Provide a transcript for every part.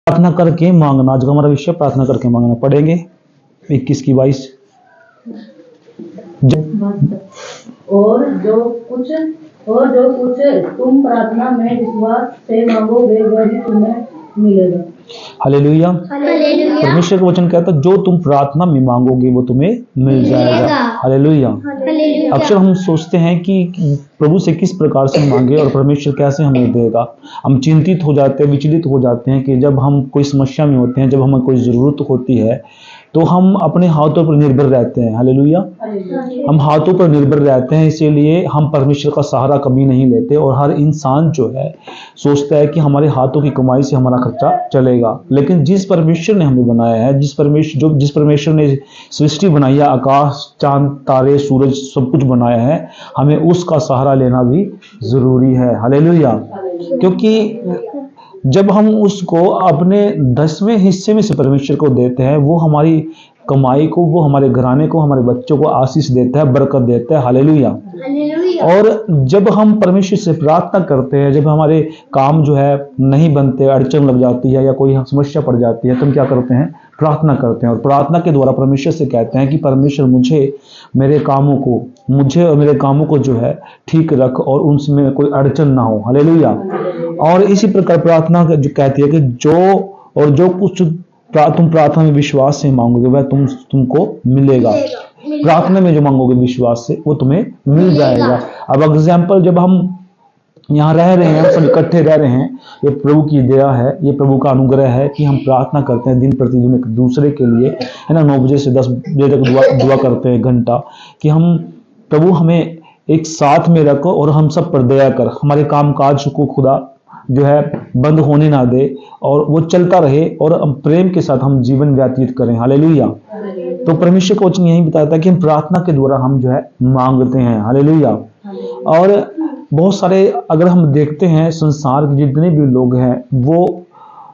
प्रार्थना करके मांगना। आज का हमारा विषय प्रार्थना करके मांगना। पढ़ेंगे 21 की 22। और जो कुछ तुम प्रार्थना में विश्वास से मांगोगे वही तुम्हें मिलेगा। हालेलुया। परमेश्वर का वचन कहता है जो तुम प्रार्थना में मांगोगे वो तुम्हें मिल जाएगा। हालेलुया। अक्सर हम सोचते हैं कि प्रभु से किस प्रकार से मांगे और परमेश्वर कैसे हमें देगा। हम चिंतित हो जाते हैं, विचलित हो जाते हैं कि जब हम कोई समस्या में होते हैं, जब हमें कोई ज़रूरत होती है तो हम अपने हाथों पर निर्भर रहते हैं। हालेलुया। हम हाथों पर निर्भर रहते हैं, इसीलिए हम परमेश्वर का सहारा कभी नहीं लेते। और हर इंसान जो है सोचता है कि हमारे हाथों की कमाई से हमारा खर्चा चलेगा, लेकिन जिस परमेश्वर ने हमें बनाया है, जिस परमेश्वर ने सृष्टि बनाई है, आकाश, चांद, तारे, सूरज सब कुछ बनाया है, हमें उसका सहारा लेना भी जरूरी है। हालेलुया। क्योंकि जब हम उसको अपने 10वें हिस्से में से परमेश्वर को देते हैं, वो हमारी कमाई को, वो हमारे घराने को, हमारे बच्चों को आशीष देता है, बरकत देता है। हालेलुया। और जब हम परमेश्वर से प्रार्थना करते हैं, जब हमारे काम जो है नहीं बनते, अड़चन लग जाती है या कोई समस्या पड़ जाती है, तो हम क्या करते हैं? प्रार्थना करते हैं। और प्रार्थना के द्वारा परमेश्वर से कहते हैं कि परमेश्वर मुझे और मेरे कामों को जो है ठीक रख और उनमें कोई अड़चन ना हो। हालेलुया। और इसी प्रकार प्रार्थना जो कहती है कि जो कुछ तुम प्रार्थना में विश्वास से मांगोगे वह तुमको मिलेगा। प्रार्थना में जो मांगोगे विश्वास से वो तुम्हें मिल जाएगा। अब एग्जाम्पल, जब हम यहाँ रह रहे हैं, सब इकट्ठे रह रहे हैं, ये प्रभु की दया है, ये प्रभु का अनुग्रह है कि हम प्रार्थना करते हैं दिन प्रतिदिन एक दूसरे के लिए, है ना। 9 बजे से 10 बजे तक दुआ करते हैं घंटा, कि हम प्रभु हमें एक साथ में रखो और हम सब पर दया कर, हमारे काम काज को खुदा जो है बंद होने ना दे और वो चलता रहे और प्रेम के साथ हम जीवन व्यतीत करें। हालेलुया। तो परमेश्वर का वचन यही बताता है कि हम प्रार्थना के द्वारा हम जो है मांगते हैं। हालेलुया। और बहुत सारे अगर हम देखते हैं, संसार के जितने भी लोग हैं वो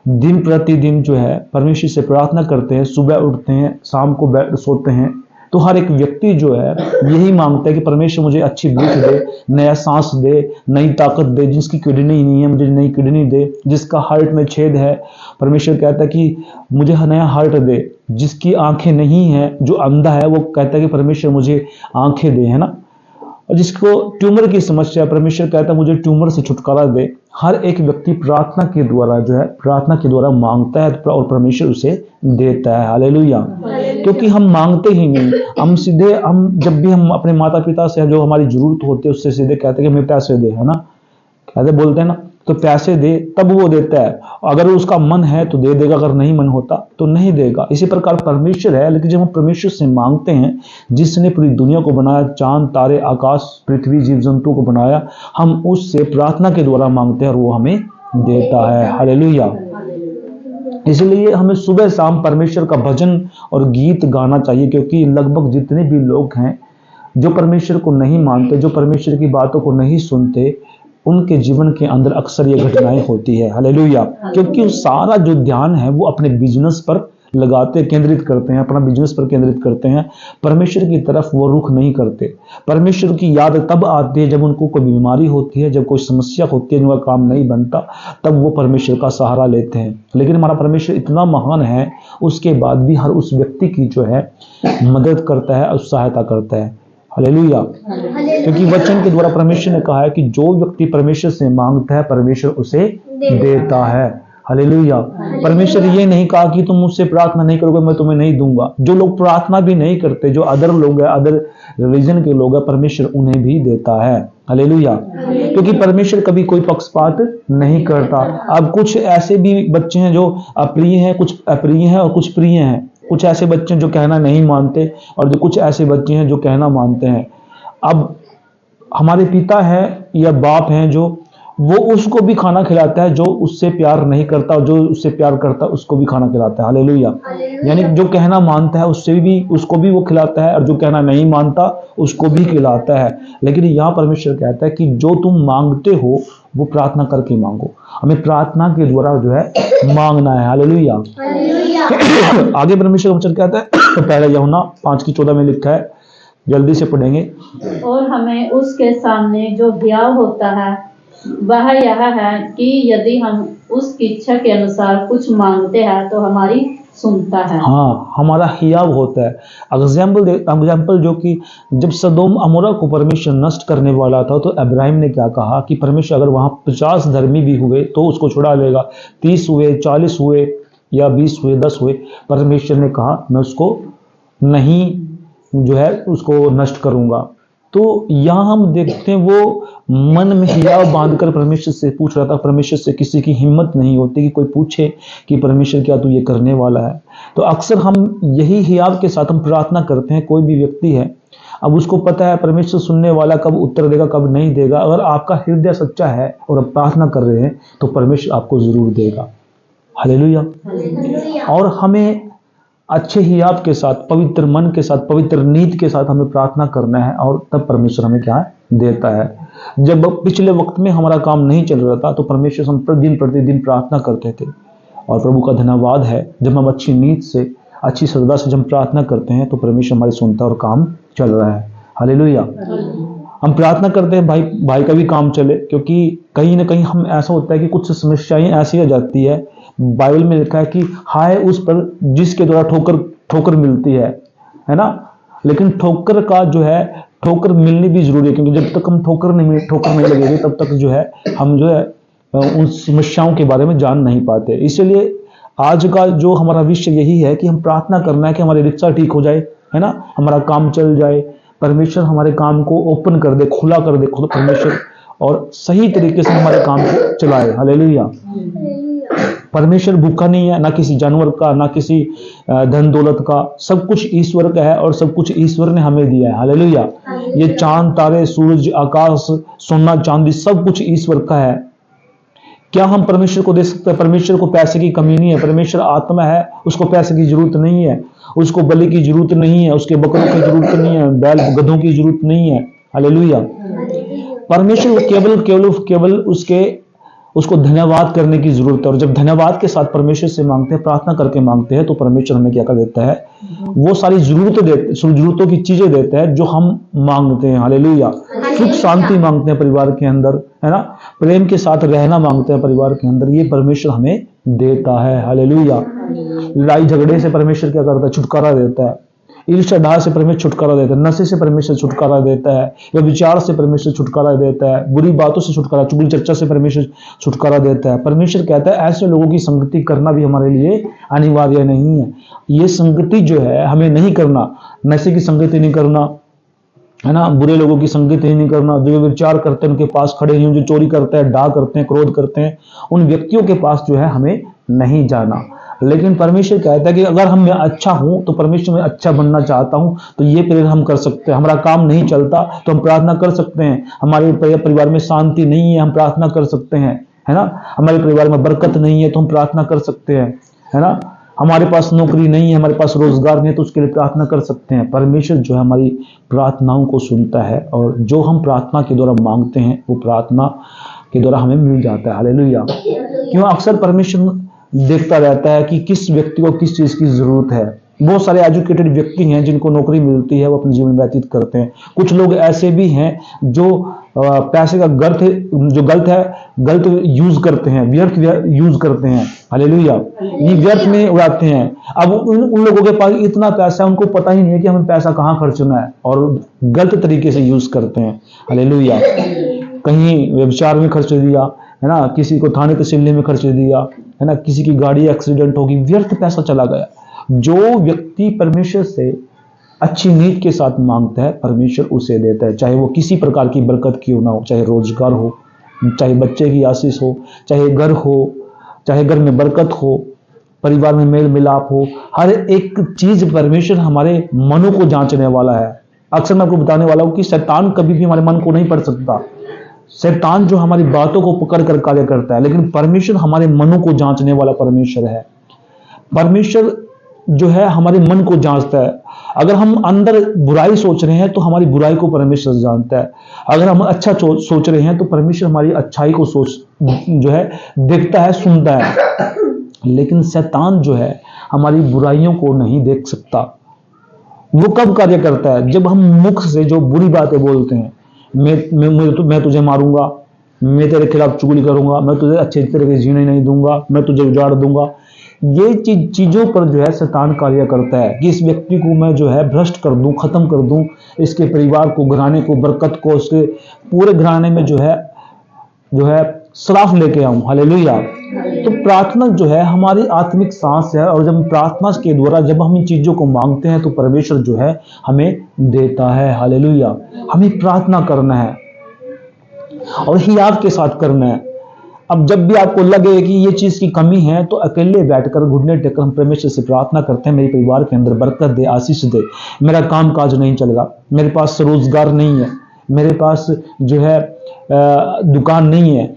दिन प्रतिदिन जो है परमेश्वर से प्रार्थना करते हैं। सुबह उठते हैं, शाम को सोते हैं, तो हर एक व्यक्ति जो है यही मांगता है कि परमेश्वर मुझे अच्छी बुद्धि दे, नया सांस दे, नई ताकत दे। जिसकी किडनी नहीं है मुझे नई किडनी दे, जिसका हार्ट में छेद है परमेश्वर कहता है कि मुझे नया हार्ट दे। जिसकी आंखें नहीं है, जो अंधा है, वो कहता है कि परमेश्वर मुझे आंखें दे, है ना। और जिसको ट्यूमर की समस्या, परमेश्वर कहता है मुझे ट्यूमर से छुटकारा दे। हर एक व्यक्ति प्रार्थना के द्वारा मांगता है और परमेश्वर उसे देता है। हालेलुया। क्योंकि हम मांगते ही नहीं, हम जब भी हम अपने माता पिता से जो हमारी जरूरत होती है उससे सीधे कहते हैं कि हमें पैसे दे, है ना, कहते बोलते हैं ना, तो पैसे दे, तब वो देता है। अगर उसका मन है तो दे देगा, अगर नहीं मन होता तो नहीं देगा। इसी प्रकार परमेश्वर है। लेकिन जब हम परमेश्वर से मांगते हैं, जिसने पूरी दुनिया को बनाया, चांद, तारे, आकाश, पृथ्वी, जीव जंतु को बनाया, हम उससे प्रार्थना के द्वारा मांगते हैं और वो हमें देता है। हालेलुया। इसलिए हमें सुबह शाम परमेश्वर का भजन और गीत गाना चाहिए, क्योंकि लगभग जितने भी लोग हैं जो परमेश्वर को नहीं मानते, जो परमेश्वर की बातों को नहीं सुनते, उनके जीवन के अंदर अक्सर ये घटनाएं होती है। हालेलुया। क्योंकि सारा जो ध्यान है वो अपने बिजनेस पर केंद्रित करते हैं, अपना बिजनेस पर केंद्रित करते हैं, परमेश्वर की तरफ वो रुख नहीं करते। परमेश्वर की याद तब आती है जब उनको कोई बीमारी होती है, जब कोई समस्या होती है, जिनका काम नहीं बनता, तब वो परमेश्वर का सहारा लेते हैं। लेकिन हमारा परमेश्वर इतना महान है, उसके बाद भी हर उस व्यक्ति की जो है मदद करता है और सहायता करता है। हालेलुया। क्योंकि वचन के द्वारा परमेश्वर ने कहा है कि जो व्यक्ति परमेश्वर से मांगता है परमेश्वर उसे देता है। हालेलुया। परमेश्वर ये नहीं कहा कि तुम मुझसे प्रार्थना नहीं करोगे मैं तुम्हें नहीं दूंगा। जो लोग प्रार्थना भी नहीं करते, जो अदर लोग हैं, अदर रिलीजन के लोग हैं, परमेश्वर उन्हें भी देता है। हालेलुया। क्योंकि परमेश्वर कभी कोई पक्षपात नहीं करता। अब कुछ ऐसे भी बच्चे हैं जो अप्रिय हैं, कुछ अप्रिय हैं और कुछ प्रिय हैं। कुछ ऐसे बच्चे जो कहना नहीं मानते और जो कुछ ऐसे बच्चे हैं जो कहना मानते हैं। अब हमारे पिता हैं या बाप हैं जो वो उसको भी खाना खिलाता है, जो उससे प्यार नहीं करता, और जो उससे प्यार करता है उसको भी खाना खिलाता है। हालेलुया। यानी जो कहना मानता है उसको भी वो खिलाता है, और जो कहना नहीं मानता उसको भी खिलाता है। लेकिन यहाँ परमेश्वर कहता है कि जो तुम मांगते हो वो प्रार्थना करके मांगो। हमें प्रार्थना के द्वारा जो है मांगना है। हालेलुया। आगे परमेश्वर का वचन कहता है, पहले यूहन्ना 5:14 में लिखा है, जल्दी से पढ़ेंगे। और हमें उसके सामने जो ब्याह होता है वह यह है कि यदि हम उसकी इच्छा के अनुसार कुछ मांगते हैं तो हमारी सुनता है। हाँ, हमारा हियाव होता है। एग्जाम्पल जो कि जब सदोम अमोरा को परमेश्वर नष्ट करने वाला था तो इब्राहिम ने क्या कहा कि परमेश्वर अगर वहाँ 50 धर्मी भी हुए तो उसको छुड़ा लेगा, 30 हुए, 40 हुए या 20 हुए, 10 हुए, परमेश्वर ने कहा मैं उसको नहीं जो है उसको नष्ट करूंगा। तो यहाँ हम देखते हैं वो मन में हियाव बांधकर परमेश्वर से पूछ रहा था। परमेश्वर से किसी की हिम्मत नहीं होती कि कोई पूछे कि परमेश्वर क्या तू ये करने वाला है। तो अक्सर हम यही हियाव के साथ हम प्रार्थना करते हैं। कोई भी व्यक्ति है, अब उसको पता है परमेश्वर सुनने वाला, कब उत्तर देगा कब नहीं देगा। अगर आपका हृदय सच्चा है और आप प्रार्थना कर रहे हैं तो परमेश्वर आपको जरूर देगा। हालेलुया। और हमें अच्छे हियाव के साथ, पवित्र मन के साथ, पवित्र नीति के साथ हमें प्रार्थना करना है और तब परमेश्वर हमें क्या देता है। जब पिछले वक्त में हमारा काम नहीं चल रहा था तो परमेश्वर हम प्रतिदिन प्रार्थना करते थे और प्रभु का धन्यवाद है जब हम अच्छी नीति से, अच्छी श्रद्धा से जब प्रार्थना करते हैं तो परमेश्वर हमारी सुनता है और काम चल रहा है। हालेलुया। हम प्रार्थना करते हैं भाई का भी काम चले, क्योंकि कहीं ना कहीं हम ऐसा होता है कि कुछ समस्याएं ऐसी आ जाती है। बाइबल में लिखा है कि हाय उस पर जिसके द्वारा ठोकर मिलती है ना। लेकिन ठोकर का जो है, ठोकर मिलनी भी जरूरी है, क्योंकि जब तक हम ठोकर नहीं लगेगी तब तक जो है हम जो है उन समस्याओं के बारे में जान नहीं पाते। इसलिए आज का जो हमारा विषय यही है कि हम प्रार्थना करना है कि हमारी रिक्शा ठीक हो जाए, है ना, हमारा काम चल जाए, परमेश्वर हमारे काम को ओपन कर दे, खुला कर दे परमेश्वर, और सही तरीके से हमारे काम को चलाए। हालेलुया। परमेश्वर भूखा नहीं है, ना किसी जानवर का, ना किसी धन दौलत का। सब कुछ ईश्वर का है और सब कुछ ईश्वर ने हमें दिया है। हालेलुया। ये चांद, तारे, सूरज, आकाश, सोना, चांदी सब कुछ ईश्वर का है। क्या हम परमेश्वर को दे सकते हैं? परमेश्वर को पैसे की कमी नहीं है। परमेश्वर आत्मा है, उसको पैसे की जरूरत नहीं है, उसको बलि की जरूरत नहीं है, उसके बकरों की जरूरत नहीं है, बैल गधों की जरूरत नहीं है। हालेलुया। परमेश्वर केवल उसको धन्यवाद करने की जरूरत है। और जब धन्यवाद के साथ परमेश्वर से मांगते हैं, प्रार्थना करके मांगते हैं, तो परमेश्वर हमें क्या कर देता है, वो सारी जरूरतों की चीजें देता है जो हम मांगते हैं। हालेलुया। सुख शांति मांगते हैं परिवार के अंदर, है ना, प्रेम के साथ रहना मांगते हैं परिवार के अंदर, ये परमेश्वर हमें देता है। हालेलुया। लड़ाई झगड़े से परमेश्वर क्या करता है, छुटकारा देता है। ईर्ष्या ढाह से परमेश्वर छुटकारा देता है, नशे से परमेश्वर छुटकारा देता है, या विचार से परमेश्वर छुटकारा देता है, बुरी बातों से छुटकारा, चुगली चर्चा से परमेश्वर छुटकारा देता है। परमेश्वर कहता है ऐसे लोगों की संगति करना भी हमारे लिए अनिवार्य नहीं है। ये संगति जो है हमें नहीं करना, नशे की संगति नहीं करना, है ना, बुरे लोगों की संगति नहीं करना, जो विचार करते हैं उनके पास खड़े नहीं, जो चोरी करते हैं, डाह करते हैं, क्रोध करते हैं, उन व्यक्तियों के पास जो है हमें नहीं जाना। लेकिन परमेश्वर कहता है कि अगर हम मैं अच्छा हूं तो परमेश्वर मैं अच्छा बनना चाहता हूं, तो ये प्रेरणा हम कर सकते हैं। हमारा काम नहीं चलता तो हम प्रार्थना कर सकते हैं। हमारे परिवार में शांति नहीं है, हम प्रार्थना कर सकते हैं, है ना। हमारे परिवार में बरकत नहीं है तो हम प्रार्थना कर सकते हैं, है ना। हमारे पास नौकरी नहीं है, हमारे पास रोजगार नहीं है, तो उसके लिए प्रार्थना कर सकते हैं। परमेश्वर जो है हमारी प्रार्थनाओं को सुनता है और जो हम प्रार्थना के द्वारा मांगते हैं वो प्रार्थना के द्वारा हमें मिल जाता है। हालेलुया। क्यों? अक्सर परमेश्वर देखता रहता है कि किस व्यक्ति को किस चीज की जरूरत है। बहुत सारे एजुकेटेड व्यक्ति हैं जिनको नौकरी मिलती है, वो अपने जीवन व्यतीत करते हैं। कुछ लोग ऐसे भी हैं जो पैसे का गलत यूज करते हैं, व्यर्थ यूज करते हैं। हालेलुया। ये व्यर्थ में उड़ाते हैं। अब उन लोगों के पास इतना पैसा है, उनको पता ही नहीं है कि हमें पैसा कहाँ खर्चना है, और गलत तरीके से यूज करते हैं। हालेलुया। कहीं व्यभिचार में खर्च दिया, है ना, किसी को थाने तहसील में खर्च दिया, है ना, किसी की गाड़ी एक्सीडेंट होगी, व्यर्थ पैसा चला गया। जो व्यक्ति परमेश्वर से अच्छी नीति के साथ मांगता है, परमेश्वर उसे देता है, चाहे वो किसी प्रकार की बरकत क्यों ना हो, चाहे रोजगार हो, चाहे बच्चे की आशीष हो, चाहे घर हो, चाहे घर में बरकत हो, परिवार में मेल मिलाप हो, हर एक चीज परमेश्वर हमारे मनों को जांचने वाला है। अक्सर मैं आपको बताने वाला हूं कि शैतान कभी भी हमारे मन को नहीं पढ़ सकता। शैतान जो हमारी बातों को पकड़ कर कार्य करता है, लेकिन परमेश्वर हमारे मनों को जांचने वाला परमेश्वर है। परमेश्वर जो है हमारे मन को जांचता है। अगर हम अंदर बुराई सोच रहे हैं तो हमारी बुराई को परमेश्वर जानता है। अगर हम अच्छा सोच रहे हैं तो परमेश्वर हमारी अच्छाई को जो है देखता है, सुनता है। लेकिन शैतान जो है हमारी बुराइयों को नहीं देख सकता। वो कब कार्य करता है? जब हम मुख से जो बुरी बातें बोलते हैं, मैं तुझे मारूंगा, मैं तेरे खिलाफ चुगली करूंगा, मैं तुझे अच्छे तरीके से जीने नहीं दूंगा, मैं तुझे उजाड़ दूंगा। ये चीजों पर जो है शैतान कार्य करता है कि इस व्यक्ति को मैं जो है भ्रष्ट कर दूं, खत्म कर दूं, इसके परिवार को, घराने को, बरकत को, उसके पूरे घराने में जो है श्राप लेके आऊं। हालेलुया। तो प्रार्थना जो है हमारी आत्मिक सांस है, और जब प्रार्थना के द्वारा जब हम इन चीजों को मांगते हैं तो परमेश्वर जो है हमें देता है। हालेलुया। हमें प्रार्थना करना है और हियाव के साथ करना है। अब जब भी आपको लगे कि ये चीज की कमी है तो अकेले बैठकर घुटने टेककर हम परमेश्वर से प्रार्थना करते हैं, मेरे परिवार के अंदर बरकत दे, आशीष दे, मेरा काम काज नहीं चल रहा, मेरे पास रोजगार नहीं है, मेरे पास जो है दुकान नहीं है,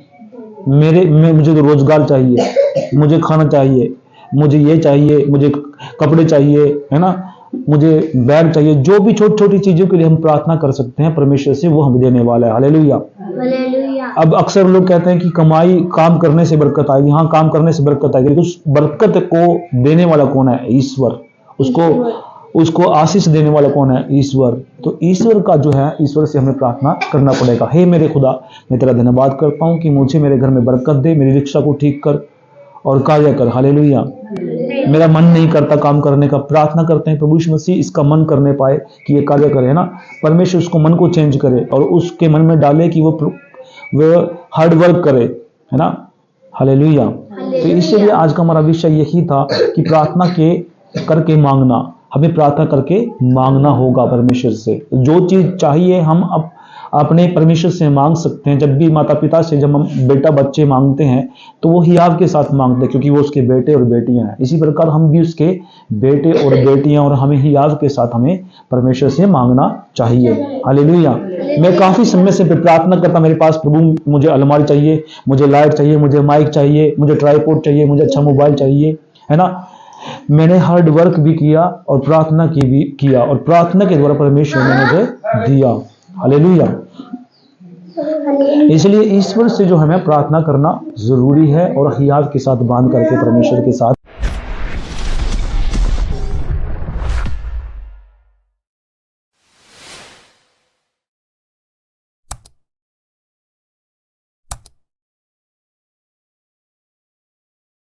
मुझे तो रोजगार चाहिए, मुझे खाना चाहिए, मुझे ये चाहिए, मुझे कपड़े चाहिए, है ना, मुझे बैग चाहिए। जो भी छोटी छोटी चीजों के लिए हम प्रार्थना कर सकते हैं परमेश्वर से, वो हमें देने वाला है। हालेलुया। अब अक्सर लोग कहते हैं कि कमाई, काम करने से बरकत आएगी। हाँ, काम करने से बरकत आएगी, लेकिन उस बरकत को देने वाला कौन है? ईश्वर। उसको आशीष देने वाला कौन है? ईश्वर। तो ईश्वर का जो है, ईश्वर से हमें प्रार्थना करना पड़ेगा। हे मेरे खुदा, मैं तेरा धन्यवाद करता हूँ कि मुझे मेरे घर में बरकत दे, मेरी रिक्शा को ठीक कर और कार्य कर। हालेलुया। मेरा मन नहीं करता काम करने का, प्रार्थना करते हैं प्रभु यीशु मसीह इसका मन करने पाए कि ये कार्य करे, है ना। परमेश्वर उसको मन को चेंज करे और उसके मन में डाले कि वो हार्ड वर्क करे, है ना। हालेलुया। तो इसलिए आज का हमारा विषय यही था कि प्रार्थना करके मांगना। हमें प्रार्थना करके मांगना होगा परमेश्वर से। जो चीज चाहिए हम अपने परमेश्वर से मांग सकते हैं। जब भी माता पिता से जब हम बेटा बच्चे मांगते हैं तो वो हियाव के साथ मांगते हैं, क्योंकि वो उसके बेटे और बेटियां हैं। इसी प्रकार हम भी उसके बेटे और बेटियां, और हमें हियाव के साथ हमें परमेश्वर से मांगना चाहिए। हालेलुया। मैं काफी समय से प्रार्थना करता, मेरे पास प्रभु मुझे अलमारी चाहिए, मुझे लाइट चाहिए, मुझे माइक चाहिए, मुझे ट्राइपॉड चाहिए, मुझे अच्छा मोबाइल चाहिए, है ना। मैंने हार्ड वर्क भी किया और प्रार्थना भी किया, और प्रार्थना के द्वारा परमेश्वर ने मुझे दिया। हालेलुया। इसलिए ईश्वर से जो हमें प्रार्थना करना जरूरी है, और हियाव के साथ बांध करके परमेश्वर के साथ